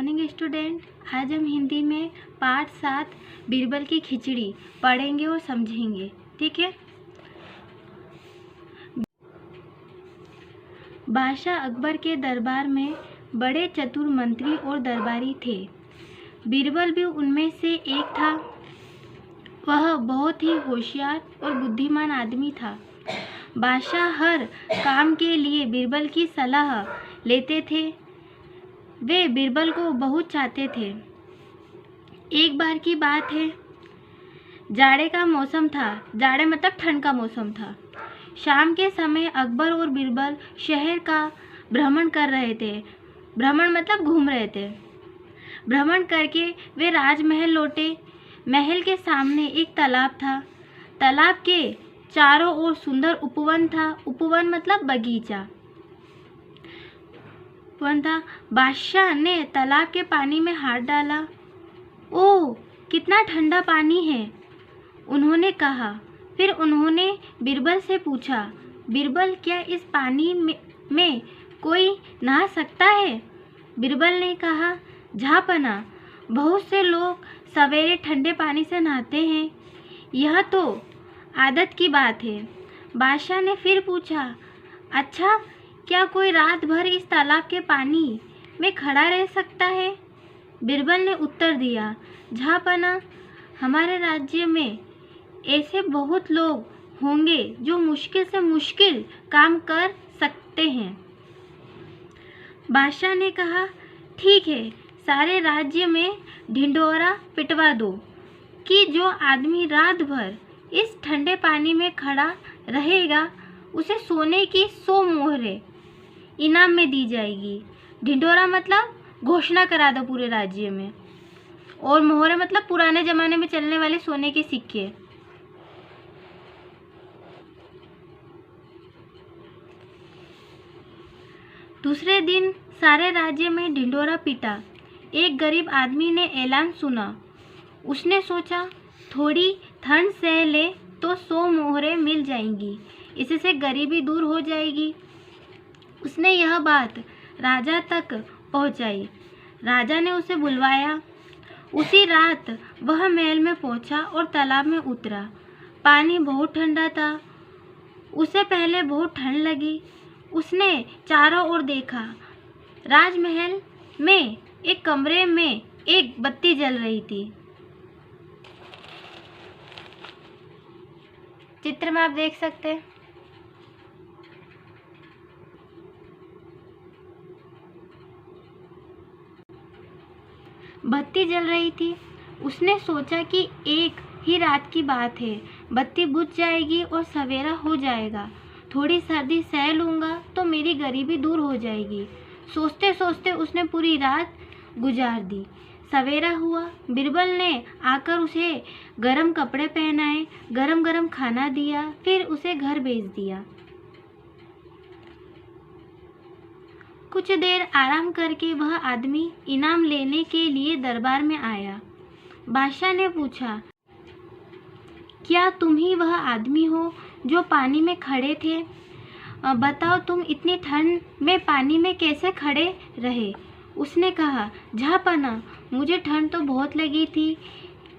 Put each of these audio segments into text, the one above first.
Morning student. आज हम हिंदी में पाठ 7 बीरबल की खिचड़ी पढ़ेंगे और समझेंगे। ठीक है। बादशाह अकबर के दरबार में बड़े चतुर मंत्री और दरबारी थे। बीरबल भी उनमें से एक था। वह बहुत ही होशियार और बुद्धिमान आदमी था। बादशाह हर काम के लिए बीरबल की सलाह लेते थे। वे बीरबल को बहुत चाहते थे। एक बार की बात है, जाड़े का मौसम था। जाड़े मतलब ठंड का मौसम था। शाम के समय अकबर और बीरबल शहर का भ्रमण कर रहे थे। भ्रमण मतलब घूम रहे थे। भ्रमण करके वे राजमहल लौटे। महल के सामने एक तालाब था। तालाब के चारों ओर सुंदर उपवन था। उपवन मतलब बगीचा था। बादशाह ने तालाब के पानी में हाथ डाला। ओह, कितना ठंडा पानी है, उन्होंने कहा। फिर उन्होंने बीरबल से पूछा, बीरबल, क्या इस पानी में कोई नहा सकता है? बीरबल ने कहा, जहाँपना, बहुत से लोग सवेरे ठंडे पानी से नहाते हैं। यह तो आदत की बात है। बादशाह ने फिर पूछा, अच्छा, क्या कोई रात भर इस तालाब के पानी में खड़ा रह सकता है? बीरबल ने उत्तर दिया, जहाँपना, हमारे राज्य में ऐसे बहुत लोग होंगे जो मुश्किल से मुश्किल काम कर सकते हैं। बादशाह ने कहा, ठीक है, सारे राज्य में ढिंढोरा पिटवा दो कि जो आदमी रात भर इस ठंडे पानी में खड़ा रहेगा उसे सोने की 100 मोहरें इनाम में दी जाएगी। ढिंढोरा मतलब घोषणा करा दो पूरे राज्य में, और मोहरें मतलब पुराने जमाने में चलने वाले सोने के सिक्के। दूसरे दिन सारे राज्य में ढिंढोरा पीटा। एक गरीब आदमी ने ऐलान सुना। उसने सोचा, थोड़ी ठंड सह ले तो 100 मोहरें मिल जाएंगी, इससे गरीबी दूर हो जाएगी। उसने यह बात राजा तक पहुंचाई। राजा ने उसे बुलवाया। उसी रात वह महल में पहुंचा और तालाब में उतरा। पानी बहुत ठंडा था। उसे पहले बहुत ठंड लगी। उसने चारों ओर देखा। राजमहल में एक कमरे में एक बत्ती जल रही थी। चित्र में आप देख सकते हैं। बत्ती जल रही थी। उसने सोचा कि एक ही रात की बात है, बत्ती बुझ जाएगी और सवेरा हो जाएगा। थोड़ी सर्दी सह लूँगा तो मेरी गरीबी दूर हो जाएगी। सोचते सोचते उसने पूरी रात गुजार दी। सवेरा हुआ। बीरबल ने आकर उसे गरम कपड़े पहनाए, गरम गरम खाना दिया, फिर उसे घर भेज दिया। कुछ देर आराम करके वह आदमी इनाम लेने के लिए दरबार में आया। बादशाह ने पूछा, क्या तुम ही वह आदमी हो जो पानी में खड़े थे? बताओ, तुम इतनी ठंड में पानी में कैसे खड़े रहे? उसने कहा, जहाँपना, मुझे ठंड तो बहुत लगी थी।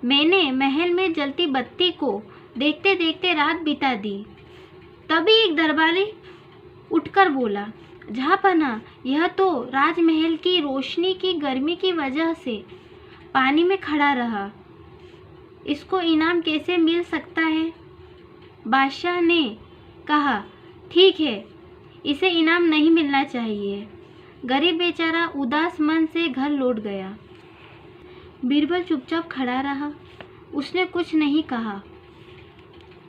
मैंने महल में जलती बत्ती को देखते देखते रात बिता दी। तभी एक दरबारी उठकर बोला, जहाँपना, यह तो राजमहल की रोशनी की गर्मी की वजह से पानी में खड़ा रहा। इसको इनाम कैसे मिल सकता है? बादशाह ने कहा, ठीक है, इसे इनाम नहीं मिलना चाहिए। गरीब बेचारा उदास मन से घर लौट गया। बीरबल चुपचाप खड़ा रहा। उसने कुछ नहीं कहा।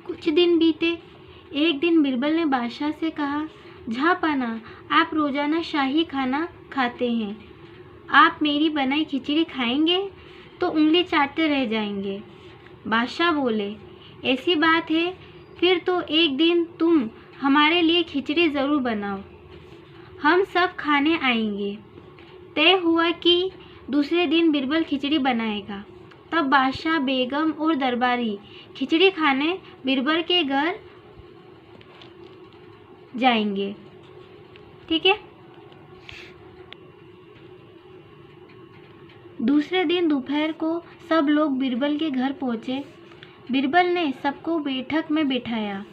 कुछ दिन बीते। एक दिन बीरबल ने बादशाह से कहा, जहाँपना, आप रोजाना शाही खाना खाते हैं। आप मेरी बनाई खिचड़ी खाएंगे तो उंगली चाटते रह जाएंगे। बादशाह बोले, ऐसी बात है, फिर तो एक दिन तुम हमारे लिए खिचड़ी ज़रूर बनाओ। हम सब खाने आएंगे। तय हुआ कि दूसरे दिन बीरबल खिचड़ी बनाएगा। तब बादशाह, बेगम और दरबारी खिचड़ी खाने बीरबल के घर जाएंगे। ठीक है। दूसरे दिन दोपहर को सब लोग बीरबल के घर पहुँचे। बीरबल ने सबको बैठक में बिठाया,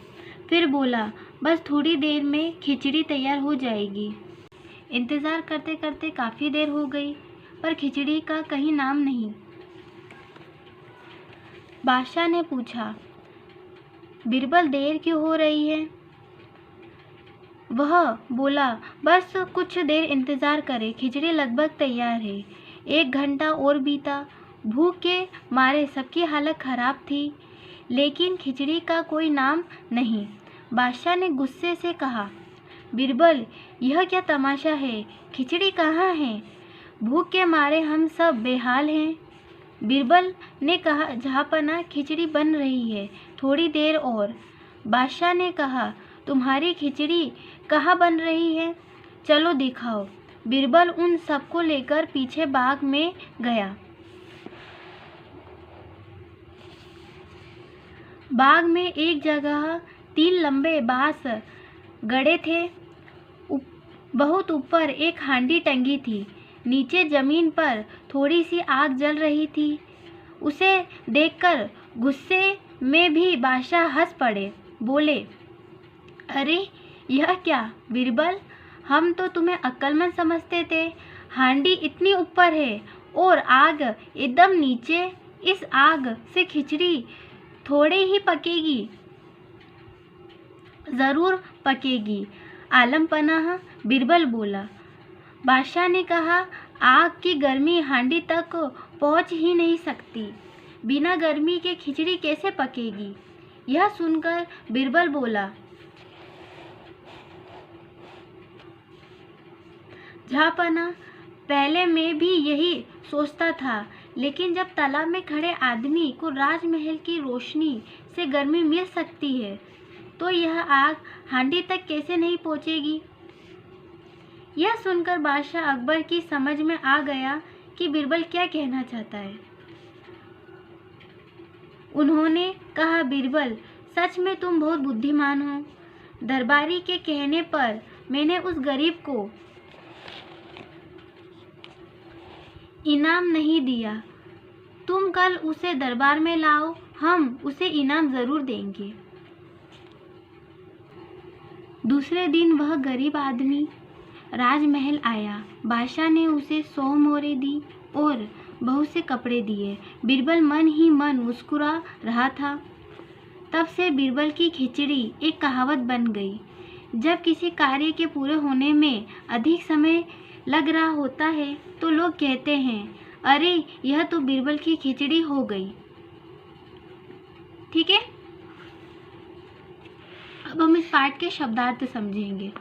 फिर बोला, बस थोड़ी देर में खिचड़ी तैयार हो जाएगी। इंतज़ार करते करते काफ़ी देर हो गई, पर खिचड़ी का कहीं नाम नहीं। बादशाह ने पूछा, बीरबल देर क्यों हो रही है? वह बोला, बस कुछ देर इंतज़ार करें, खिचड़ी लगभग तैयार है। 1 घंटा और बीता। भूख के मारे सबकी हालत ख़राब थी, लेकिन खिचड़ी का कोई नाम नहीं। बादशाह ने गुस्से से कहा, बीरबल, यह क्या तमाशा है? खिचड़ी कहाँ है? भूख के मारे हम सब बेहाल हैं। बीरबल ने कहा, जहाँपना, खिचड़ी बन रही है, थोड़ी देर और। बादशाह ने कहा, तुम्हारी खिचड़ी कहाँ बन रही है? चलो दिखाओ। बीरबल उन सबको लेकर पीछे बाग में गया। बाग में एक जगह 3 लंबे बांस गड़े थे। बहुत ऊपर एक हांडी टंगी थी। नीचे जमीन पर थोड़ी सी आग जल रही थी। उसे देखकर गुस्से में भी बादशाह हंस पड़े। बोले, अरे यह क्या बीरबल, हम तो तुम्हें अक्लमंद समझते थे। हांडी इतनी ऊपर है और आग एकदम नीचे। इस आग से खिचड़ी थोड़े ही पकेगी, ज़रूर पकेगी। आलम पनाह, बीरबल बोला। बादशाह ने कहा, आग की गर्मी हांडी तक पहुंच ही नहीं सकती। बिना गर्मी के खिचड़ी कैसे पकेगी? यह सुनकर बीरबल बोला, जहाँपना, पहले मैं भी यही सोचता था, लेकिन जब तालाब में खड़े आदमी को राजमहल की रोशनी से गर्मी मिल सकती है, तो यह आग हांडी तक कैसे नहीं पहुंचेगी? यह सुनकर बादशाह अकबर की समझ में आ गया कि बीरबल क्या कहना चाहता है। उन्होंने कहा, बीरबल, सच में तुम बहुत बुद्धिमान हो। दरबारी के कहने पर मैंने उस गरीब को इनाम नहीं दिया। तुम कल उसे दरबार में लाओ, हम उसे इनाम ज़रूर देंगे। दूसरे दिन वह गरीब आदमी राजमहल आया। बादशाह ने उसे 100 मोहरें दी और बहुत से कपड़े दिए। बीरबल मन ही मन मुस्कुरा रहा था। तब से बीरबल की खिचड़ी एक कहावत बन गई। जब किसी कार्य के पूरे होने में अधिक समय लग रहा होता है, तो लोग कहते हैं, अरे यह तो बीरबल की खिचड़ी हो गई। ठीक है, अब हम इस पाठ के शब्दार्थ समझेंगे।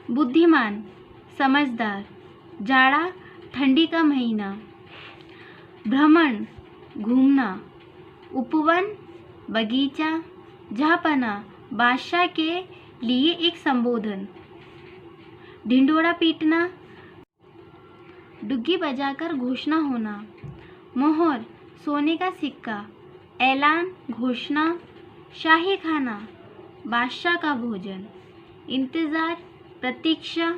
बुद्धिमान, समझदार, जाड़ा, ठंडी का महीना, भ्रमण, घूमना, उपवन, बगीचा, जहाँपना, बादशाह के लिए एक संबोधन, ढिंढोरा पीटना, डुग्गी बजाकर घोषणा होना, मोहर, सोने का सिक्का, ऐलान, घोषणा, शाही खाना, बादशाह का भोजन, इंतज़ार, प्रतीक्षा,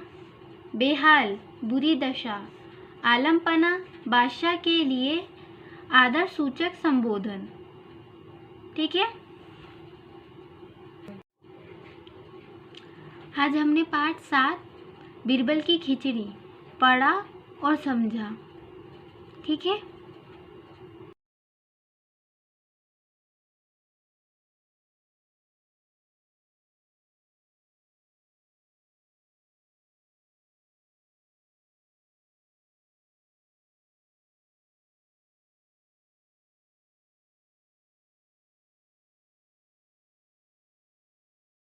बेहाल, बुरी दशा, आलमपना, बादशाह के लिए आदर सूचक संबोधन। ठीक है, आज हमने पाठ 7 बीरबल की खिचड़ी पढ़ा और समझा। ठीक है।